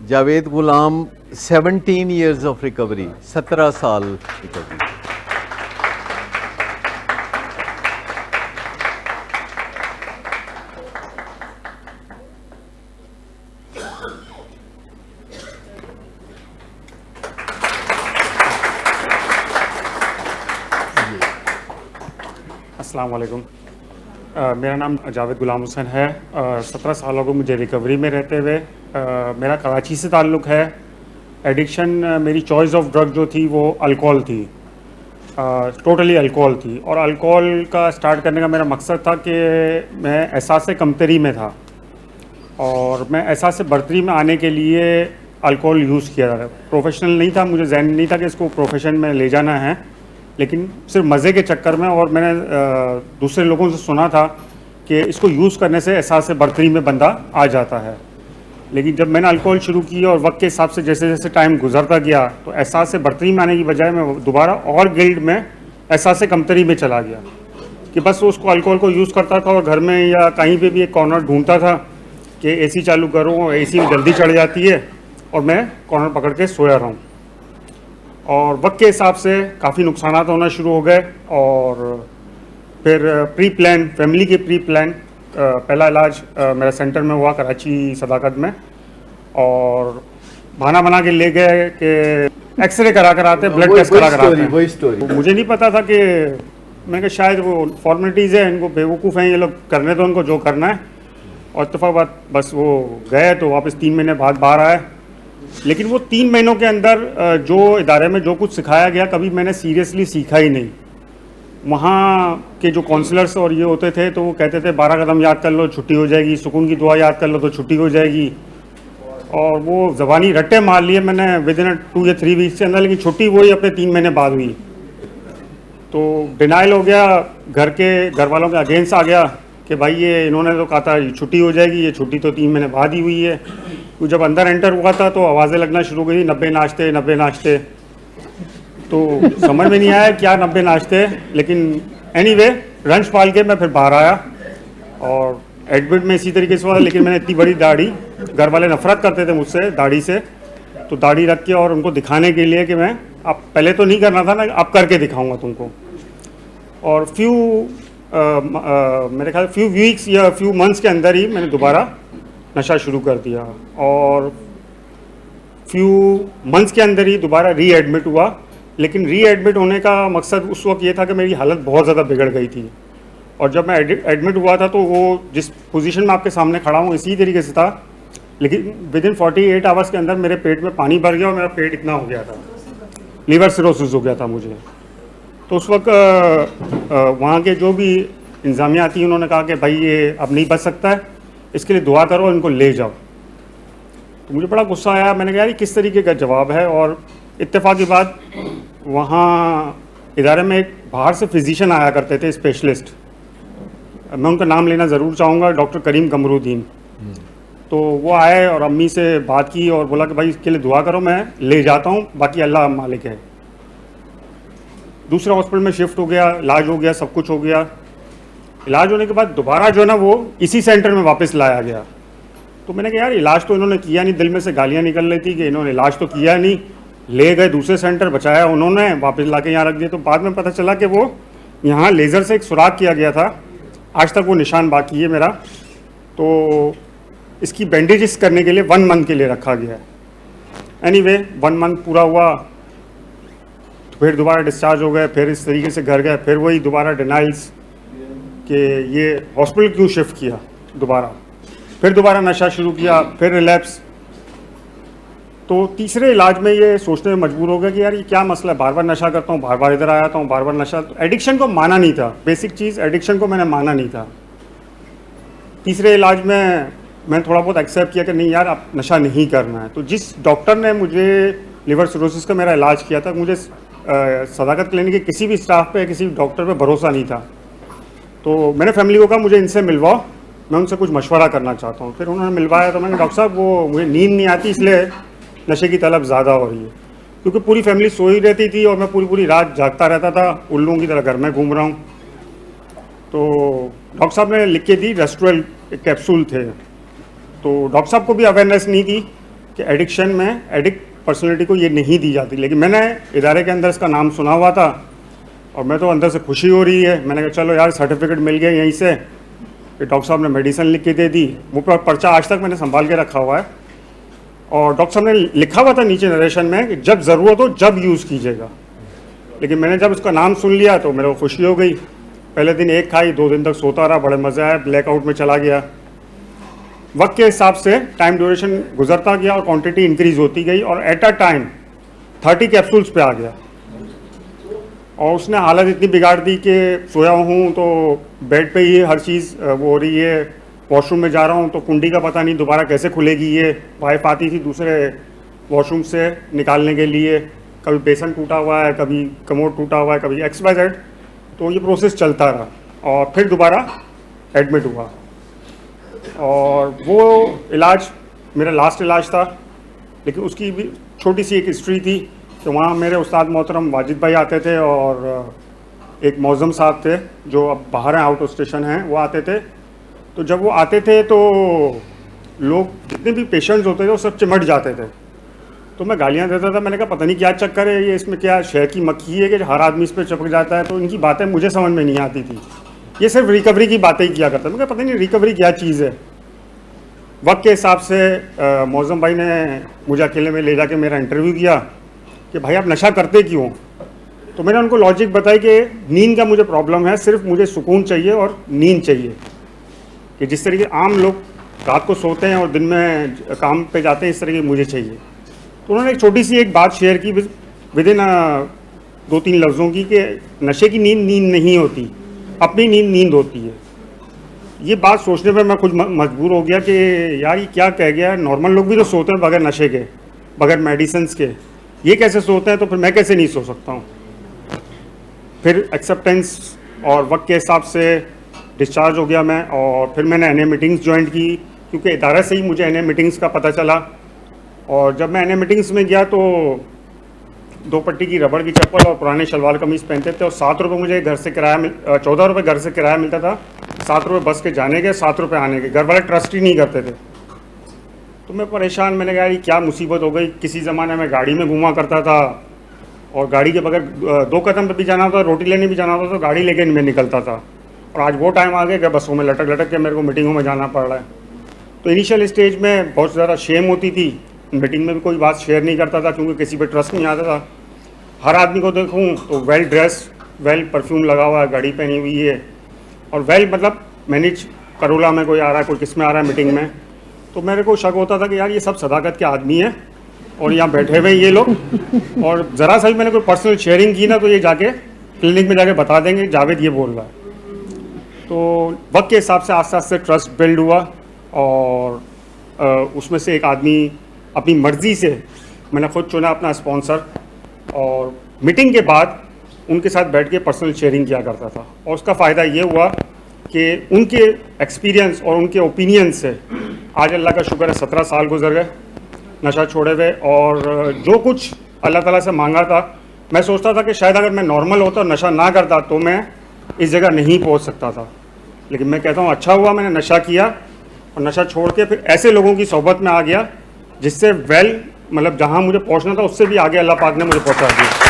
Javed Ghulam 17 years of recovery, 17 साल recovery. अस्सलाम वालेकुम। मेरा नाम जावेद गुलाम हुसैन है। 17 सालों को मुझे रिकवरी में रहते हुए मेरा कराची से ताल्लुक़ है। एडिक्शन मेरी चॉइस ऑफ ड्रग जो थी वो अल्कोहल थी, टोटली अल्कोहल थी। और अल्कोहल का स्टार्ट करने का मेरा मकसद था कि मैं एहसास कमतरी में था और मैं एहसास बर्तरी में आने के लिए अल्कोहल यूज़ किया था। प्रोफेशनल नहीं था, मुझे ज़हन नहीं था कि इसको प्रोफेशन में ले जाना है, लेकिन सिर्फ मज़े के चक्कर में। और मैंने दूसरे लोगों से सुना था कि इसको यूज़ करने से एहसास बर्तरी में बंदा आ जाता है। लेकिन जब मैंने अल्कोहल शुरू की और वक्त के हिसाब से जैसे जैसे टाइम गुजरता गया तो एहसास बर्तरी में आने की बजाय मैं दोबारा और गिल्ड में एहसास कमतरी में चला गया कि बस उसको अल्कोहल को यूज़ करता था और घर में या कहीं पे भी एक कॉर्नर ढूंढता था कि एसी चालू करूँ, एसी जल्दी चढ़ जाती है और मैं कॉर्नर पकड़ के सोया रहूँ। और वक्त के हिसाब से काफ़ी नुकसान होना शुरू हो गए। और फिर प्री प्लान, फैमिली के प्री प्लान, पहला इलाज मेरा सेंटर में हुआ कराची सदाकत में। और बहाना बना के ले गए कि एक्सरे करा कर आते, ब्लड टेस्ट करा कर आते हैं। वही स्टोरी। मुझे नहीं पता था कि मैं कि शायद वो फॉर्मेलिटीज़ है, इनको बेवकूफ़ हैं ये लोग, करने दो उनको जो करना है। और इत्तेफाक बस वो गए तो वापस 3 महीने बाद बाहर आए। लेकिन वो 3 महीनों के अंदर जो इदारे में जो कुछ सिखाया गया कभी मैंने सीरियसली सीखा ही नहीं। वहाँ के जो काउंसलर्स और ये होते थे तो वो कहते थे 12 कदम याद कर लो छुट्टी हो जाएगी, सुकून की दुआ याद कर लो तो छुट्टी हो जाएगी। और वो ज़बानी रट्टे मार लिए मैंने विद इन 2 या 3 वीक्स के अंदर, लेकिन छुट्टी वही अपने 3 महीने बाद हुई। तो डिनाइल हो गया, घर वालों के अगेंस्ट आ गया कि भाई ये इन्होंने तो कहा था छुट्टी हो जाएगी, ये छुट्टी तो 3 महीने बाद ही हुई है। तो जब अंदर एंटर हुआ था तो आवाज़ें लगना शुरू हुई, 90 नाश्ते 90 नाश्ते। तो समझ में नहीं आया क्या 90 नाश्ते, लेकिन एनीवे रंच पाल के मैं फिर बाहर आया और एडमिट में इसी तरीके से हुआ। लेकिन मैंने इतनी बड़ी दाढ़ी, घर वाले नफरत करते थे मुझसे दाढ़ी से, तो दाढ़ी रख के और उनको दिखाने के लिए कि मैं अब पहले तो नहीं करना था ना, अब करके दिखाऊंगा तुमको। और मेरे ख्याल फ्यू वीक्स या फ्यू मंथ्स के अंदर ही मैंने दोबारा नशा शुरू कर दिया। और फ्यू मंथ्स के अंदर ही दोबारा रीएडमिट हुआ। लेकिन रीएडमिट होने का मकसद उस वक्त ये था कि मेरी हालत बहुत ज़्यादा बिगड़ गई थी। और जब मैं एडमिट हुआ था तो वो जिस पोजीशन में आपके सामने खड़ा हूँ इसी तरीके से था, लेकिन विद इन 48 आवर्स के अंदर मेरे पेट में पानी भर गया और मेरा पेट इतना हो गया था, लीवर सिरोसिस हो गया था मुझे। तो उस वक्त वहाँ के जो भी इंतज़ामिया थी उन्होंने कहा कि भाई ये अब नहीं बच सकता है, इसके लिए दुआ करो, इनको ले जाओ। तो मुझे बड़ा गुस्सा आया, मैंने कहा यार किस तरीके का जवाब है। और इत्तेफाक की बात, वहाँ इदारे में एक बाहर से फिजिशियन आया करते थे, स्पेशलिस्ट, मैं उनका नाम लेना ज़रूर चाहूँगा, डॉक्टर करीम कमरुद्दीन। तो वो आए और अम्मी से बात की और बोला कि भाई इसके लिए दुआ करो, मैं ले जाता हूँ, बाकी अल्लाह मालिक है। दूसरे हॉस्पिटल में शिफ्ट हो गया, इलाज हो गया, सब कुछ हो गया। इलाज होने के बाद दोबारा जो है ना वो इसी सेंटर में वापस लाया गया। तो मैंने कहा यार इलाज तो इन्होंने किया नहीं, दिल में से गालियाँ निकल रही थी कि इन्होंने इलाज तो किया नहीं, ले गए दूसरे सेंटर, बचाया उन्होंने, वापस ला के यहाँ रख दिया। तो बाद में पता चला कि वो यहाँ लेज़र से एक सुराख किया गया था, आज तक वो निशान बाकी है मेरा। तो इसकी बैंडेजेस करने के लिए 1 मंथ के लिए रखा गया है। एनीवे 1 मंथ पूरा हुआ तो फिर दोबारा डिस्चार्ज हो गए, फिर इस तरीके से घर गए, फिर वही दोबारा डिनाइल्स कि ये हॉस्पिटल क्यों शिफ्ट किया दोबारा, फिर दोबारा नशा शुरू किया, फिर रिलैप्स। तो तीसरे इलाज में ये सोचने में मजबूर हो गया कि यार ये क्या मसला है, बार बार नशा करता हूँ, बार बार इधर आता हूँ, बार बार नशा। तो एडिक्शन को माना नहीं था, बेसिक चीज़ एडिक्शन को मैंने माना नहीं था। तीसरे इलाज में मैंने थोड़ा बहुत एक्सेप्ट किया कि नहीं यार अब नशा नहीं करना है। तो जिस डॉक्टर ने मुझे लिवर सिरोसिस का मेरा इलाज किया था, मुझे सदाकत क्लिनिक के किसी भी स्टाफ पे, किसी डॉक्टर पे भरोसा नहीं था। तो मैंने फैमिली को कहा मुझे इनसे मिलवाओ, मैं उनसे कुछ मशवरा करना चाहता हूँ। फिर उन्होंने मिलवाया तो मैंने डॉक्टर साहब वो मुझे नींद नहीं आती इसलिए नशे की तलब ज़्यादा हो रही है, क्योंकि पूरी फैमिली सोई रहती थी और मैं पूरी रात जागता रहता था, उल्लुओं की तरह घर में घूम रहा हूँ। तो डॉक्टर साहब ने लिख के दी, रेस्टोरेल कैप्सूल थे। तो डॉक्टर साहब को भी अवेयरनेस नहीं थी कि एडिक्शन में एडिक्ट पर्सनैलिटी को ये नहीं दी जाती, लेकिन मैंने इदारे के अंदर इसका नाम सुना हुआ था और मैं तो अंदर से खुशी हो रही है। मैंने कहा चलो यार सर्टिफिकेट मिल गया यहीं से, कि डॉक्टर साहब ने मेडिसिन लिख के दे दी। वो पर्चा आज तक मैंने संभाल के रखा हुआ है और डॉक्टर साहब ने लिखा हुआ था नीचे नरेशन में कि जब ज़रूरत हो जब यूज़ कीजिएगा। लेकिन मैंने जब उसका नाम सुन लिया तो मेरे को खुशी हो गई। पहले दिन एक खाई, 2 दिन तक सोता रहा, बड़े मज़े आया, ब्लैकआउट में चला गया। वक्त के हिसाब से टाइम ड्यूरेशन गुजरता गया और क्वांटिटी इंक्रीज़ होती गई और एट अ टाइम 30 कैप्सूल्स पे आ गया। और उसने हालत इतनी बिगाड़ दी कि सोया हूँ तो बेड पे ही हर चीज़ वो हो रही है। वॉशरूम में जा रहा हूँ तो कुंडी का पता नहीं दोबारा कैसे खुलेगी। ये वाइफ आती थी दूसरे वॉशरूम से निकालने के लिए, कभी बेसन टूटा हुआ है, कभी कमोड टूटा हुआ है, कभी XYZ। तो ये प्रोसेस चलता रहा और फिर दोबारा एडमिट हुआ। और वो इलाज मेरा लास्ट इलाज था, लेकिन उसकी भी छोटी सी एक हिस्ट्री थी कि वहाँ मेरे उस्ताद मोहतरम वाजिद भाई आते थे और एक मौज़म साहब थे जो अब बाहर हैं, आउट ऑफ स्टेशन हैं, वो आते थे। तो जब वो आते थे तो लोग जितने भी पेशेंट्स होते थे वो सब चिमट जाते थे। तो मैं गालियाँ देता था। मैंने कहा पता नहीं क्या चक्कर है, ये इसमें क्या शहर की मक्खी है कि हर आदमी इस पर चिपक जाता है। तो इनकी बातें मुझे समझ में नहीं आती थी, ये सिर्फ रिकवरी की बातें ही किया करता। मैं कहा पता नहीं रिकवरी क्या चीज़ है। वक्त के हिसाब से मौज़म भाई ने मुझे अकेले में ले जाके मेरा इंटरव्यू किया कि भाई आप नशा करते क्यों। तो मैंने उनको लॉजिक बताई कि नींद का मुझे प्रॉब्लम है, सिर्फ मुझे सुकून चाहिए और नींद चाहिए। कि जिस तरीके आम लोग रात को सोते हैं और दिन में काम पे जाते हैं, इस तरीके मुझे चाहिए। तो उन्होंने एक छोटी सी एक बात शेयर की विद इन 2-3 लफ्ज़ों की कि नशे की नींद नींद नहीं होती, अपनी नींद नींद होती है। ये बात सोचने पर मैं खुद मजबूर हो गया कि यार ये क्या कह गया। नॉर्मल लोग भी तो सोते हैं बगैर नशे के, बगैर मेडिसिन्स के, ये कैसे सोते हैं, तो फिर मैं कैसे नहीं सो सकता हूँ। फिर एक्सेप्टेंस और वक्त के हिसाब से डिस्चार्ज हो गया मैं। और फिर मैंने NA मीटिंग्स ज्वाइन की, क्योंकि इदारा से ही मुझे NA मीटिंग्स का पता चला। और जब मैं NA मीटिंग्स में गया तो 2 पट्टी की रबड़ की चप्पल और पुराने शलवार कमीज़ पहनते थे और 7 रुपये मुझे घर से किराया 14 रुपये घर से किराया मिलता था, 7 रुपये बस के जाने के, 7 रुपये आने के। घर वाले ट्रस्ट ही नहीं करते थे। तो मैं परेशान, मैंने कहा ये क्या मुसीबत हो गई। किसी ज़माने में गाड़ी में घूमा करता था और गाड़ी के बगैर 2 कदम पे भी जाना होता, रोटी लेने भी जाना होता तो गाड़ी लेके मैं निकलता था। और आज वो टाइम आ गया कि बसों में लटक लटक के मेरे को मीटिंगों में जाना पड़ रहा है। तो इनिशियल स्टेज में बहुत ज़्यादा शेम होती थी, मीटिंग में भी कोई बात शेयर नहीं करता था क्योंकि किसी पे ट्रस्ट नहीं आता था। हर आदमी को देखूँ तो वेल ड्रेस, वेल परफ्यूम लगा हुआ है, गाड़ी पहनी हुई है और वेल मतलब मैनेज करोला में कोई आ रहा है, कोई किस में आ रहा है मीटिंग में। तो मेरे को शक होता था कि यार ये सब सदाकत के आदमी हैं और यहाँ बैठे हुए ये लोग, और ज़रा सा भी मैंने कोई पर्सनल शेयरिंग की ना तो ये जाके क्लिनिक में जाके बता देंगे जावेद ये बोल रहा है। तो वक्त के हिसाब से आस्ते आस्ते ट्रस्ट बिल्ड हुआ और उसमें से एक आदमी अपनी मर्ज़ी से मैंने खुद चुना अपना स्पॉन्सर, और मीटिंग के बाद उनके साथ बैठ के पर्सनल शेयरिंग किया करता था। और उसका फ़ायदा ये हुआ कि उनके एक्सपीरियंस और उनके ओपिनियन से आज अल्लाह का शुक्र है 17 साल गुजर गए नशा छोड़े हुए। और जो कुछ अल्लाह ताला से मांगा था, मैं सोचता था कि शायद अगर मैं नॉर्मल होता और नशा ना करता तो मैं इस जगह नहीं पहुंच सकता था। लेकिन मैं कहता हूँ अच्छा हुआ मैंने नशा किया और नशा छोड़ के फिर ऐसे लोगों की सोबत में आ गया जिससे वेल मतलब जहाँ मुझे पहुँचना था उससे भी आगे अल्लाह पाक ने मुझे पहुँचा दिया।